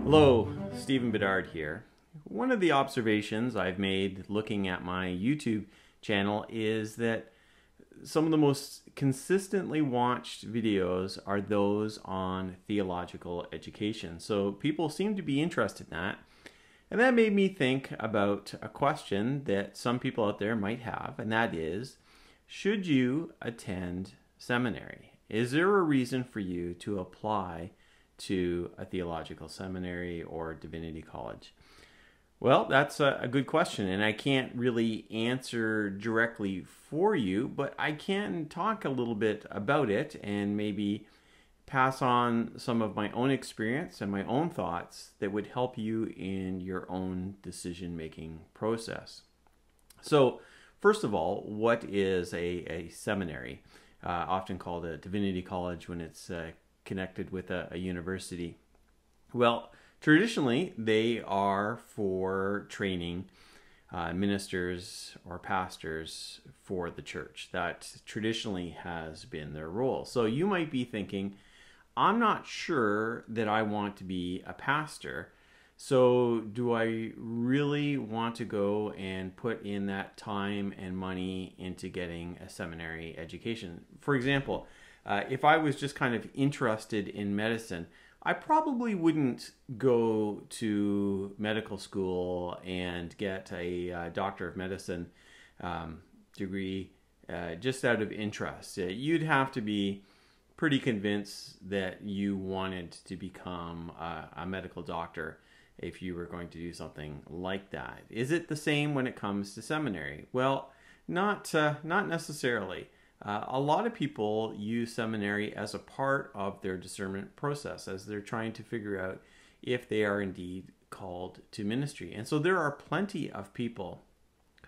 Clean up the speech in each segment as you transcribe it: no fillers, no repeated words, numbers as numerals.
Hello, Stephen Bedard here. One of the observations I've made looking at my YouTube channel is that some of the most consistently watched videos are those on theological education. So people seem to be interested in that. And that made me think about a question that some people out there might have, and that is, should you attend seminary? Is there a reason for you to apply to a theological seminary or divinity college? Well, that's a good question, and I can't really answer directly for you, but I can talk a little bit about it and maybe pass on some of my own experience and my own thoughts that would help you in your own decision-making process. So, first of all, what is a seminary? Often called a divinity college when it's connected with a university. Well, traditionally, they are for training ministers or pastors for the church. That traditionally has been their role. So you might be thinking, I'm not sure that I want to be a pastor. So do I really want to go and put in that time and money into getting a seminary education? For example, if I was just kind of interested in medicine, I probably wouldn't go to medical school and get a Doctor of Medicine degree just out of interest. You'd have to be pretty convinced that you wanted to become a medical doctor if you were going to do something like that. Is it the same when it comes to seminary? Well, not necessarily. A lot of people use seminary as a part of their discernment process as they're trying to figure out if they are indeed called to ministry. And so there are plenty of people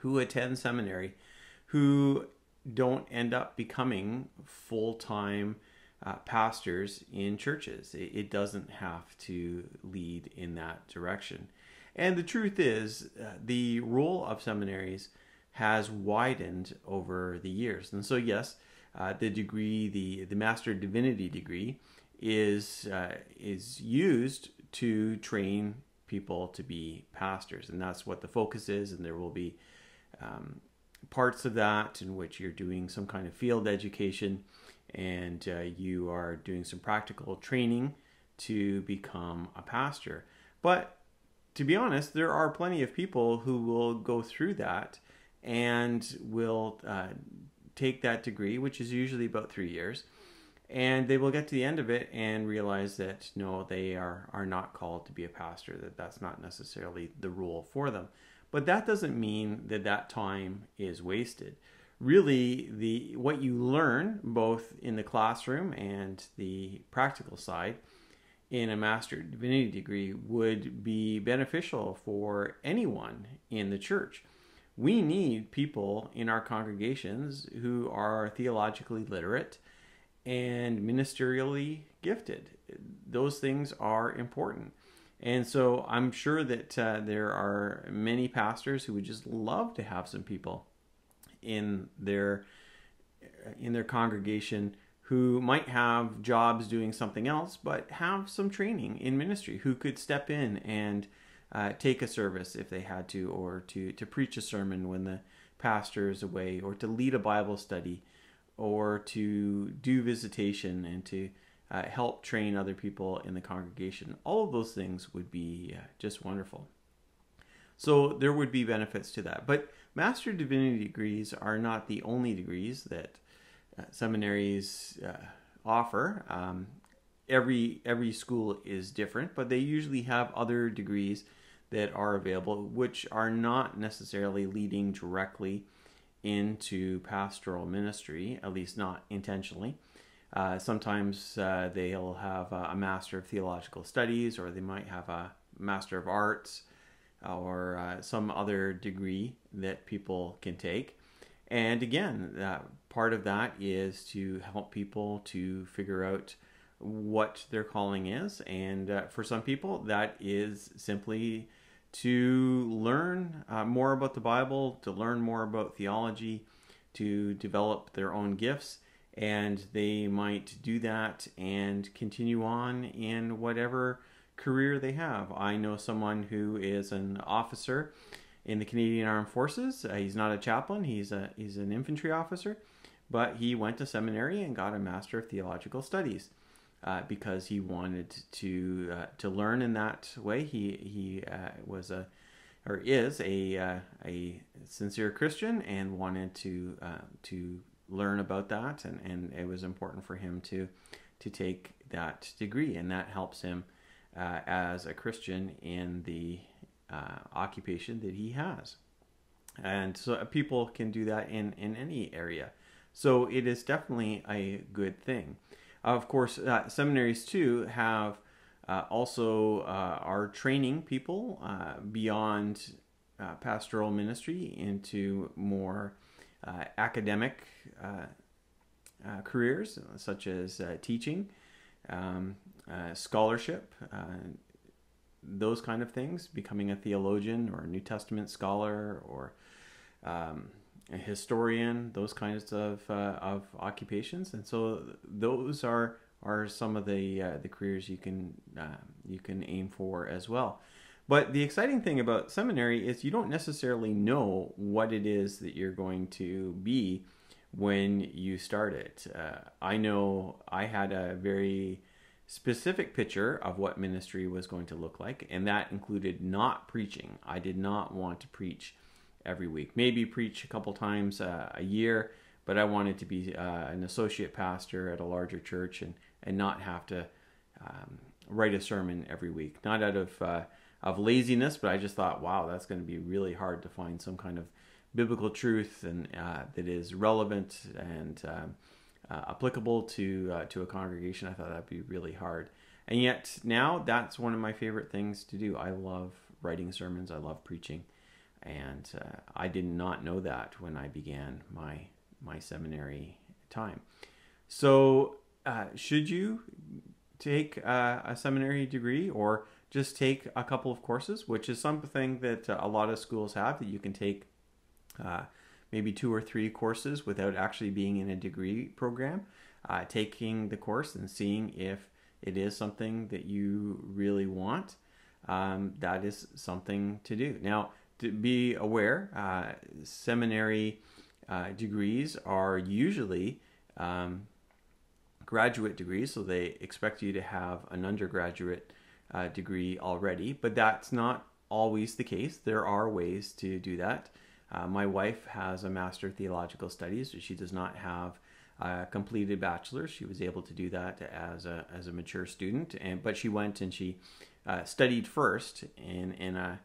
who attend seminary who don't end up becoming full-time pastors in churches. It doesn't have to lead in that direction. And the truth is, the role of seminaries has widened over the years. And so yes, the degree, the Master of Divinity degree is used to train people to be pastors. And that's what the focus is. And there will be parts of that in which you're doing some kind of field education and you are doing some practical training to become a pastor. But to be honest, there are plenty of people who will go through that and will take that degree, which is usually about 3 years, and they will get to the end of it and realize that no, they are not called to be a pastor, that's not necessarily the rule for them. But that doesn't mean that that time is wasted. Really, what you learn both in the classroom and the practical side in a Master of Divinity degree would be beneficial for anyone in the church. We need people in our congregations who are theologically literate and ministerially gifted. Those things are important. And so I'm sure that there are many pastors who would just love to have some people in their congregation who might have jobs doing something else, but have some training in ministry, who could step in and take a service if they had to, or to preach a sermon when the pastor is away, or to lead a Bible study, or to do visitation and to help train other people in the congregation. All of those things would be just wonderful. So there would be benefits to that. But Master of Divinity degrees are not the only degrees that seminaries offer. Every school is different, but they usually have other degrees that are available, which are not necessarily leading directly into pastoral ministry, at least not intentionally. Sometimes they'll have a Master of Theological Studies, or they might have a Master of Arts, or some other degree that people can take. And again, part of that is to help people to figure out what their calling is. And for some people, that is simply to learn more about the Bible, to learn more about theology, to develop their own gifts, and they might do that and continue on in whatever career they have. I know someone who is an officer in the Canadian Armed Forces. He's not a chaplain, he's an infantry officer, but he went to seminary and got a Master of Theological Studies because he wanted to learn in that way. He is a sincere Christian and wanted to learn about that, and it was important for him to take that degree, and that helps him as a Christian in the occupation that he has. And so people can do that in any area. So it is definitely a good thing. Of course, seminaries too have also are training people beyond pastoral ministry into more academic careers, such as teaching, scholarship, those kind of things, becoming a theologian or a New Testament scholar or a historian, those kinds of occupations. And so those are some of the careers you can aim for as well. But the exciting thing about seminary is you don't necessarily know what it is that you're going to be when you start it. I know I had a very specific picture of what ministry was going to look like, and that included not preaching. I did not want to preach every week. Maybe preach a couple times a year, but I wanted to be an associate pastor at a larger church and not have to write a sermon every week. Not out of laziness, but I just thought, wow, that's going to be really hard to find some kind of biblical truth and that is relevant and applicable to a congregation. I thought that'd be really hard. And yet now that's one of my favorite things to do. I love writing sermons. I love preaching. And I did not know that when I began my seminary time. So should you take a seminary degree or just take a couple of courses, which is something that a lot of schools have, that you can take maybe 2 or 3 courses without actually being in a degree program, taking the course and seeing if it is something that you really want. That is something to do. Now, to be aware, seminary degrees are usually graduate degrees, so they expect you to have an undergraduate degree already, but that's not always the case. There are ways to do that. My wife has a Master of Theological Studies, but she does not have a completed bachelor's. She was able to do that as a mature student, but she went and she studied first in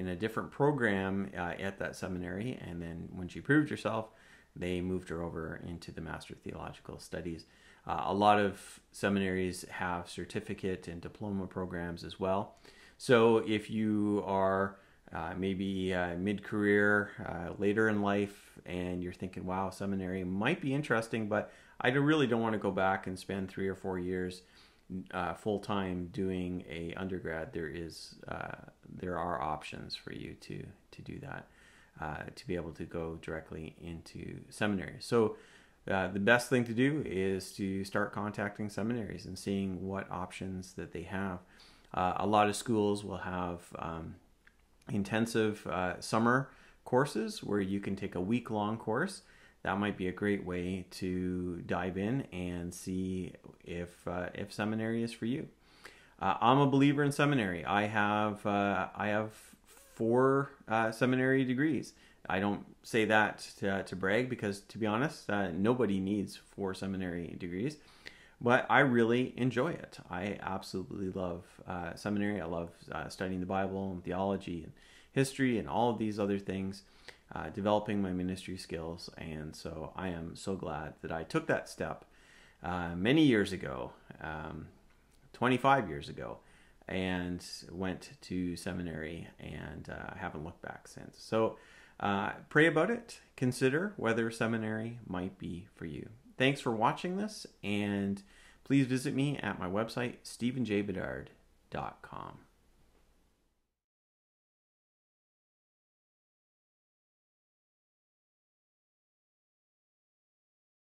a different program at that seminary, and then when she proved herself, they moved her over into the Master of Theological Studies. A lot of seminaries have certificate and diploma programs as well. So if you are maybe mid-career, later in life, and you're thinking, wow, seminary might be interesting, but I really don't want to go back and spend 3 or 4 years full-time doing a undergrad, there are options for you to do that, to be able to go directly into seminary. So the best thing to do is to start contacting seminaries and seeing what options that they have. A lot of schools will have intensive summer courses where you can take a week-long course. That might be a great way to dive in and see if seminary is for you. I'm a believer in seminary. I have 4 seminary degrees. I don't say that to brag, because to be honest, nobody needs 4 seminary degrees, but I really enjoy it. I absolutely love seminary. I love studying the Bible and theology and history and all of these other things, developing my ministry skills. And so I am so glad that I took that step many years ago, 25 years ago, and went to seminary, and haven't looked back since. So pray about it. Consider whether seminary might be for you. Thanks for watching this, and please visit me at my website, stephenjbedard.com.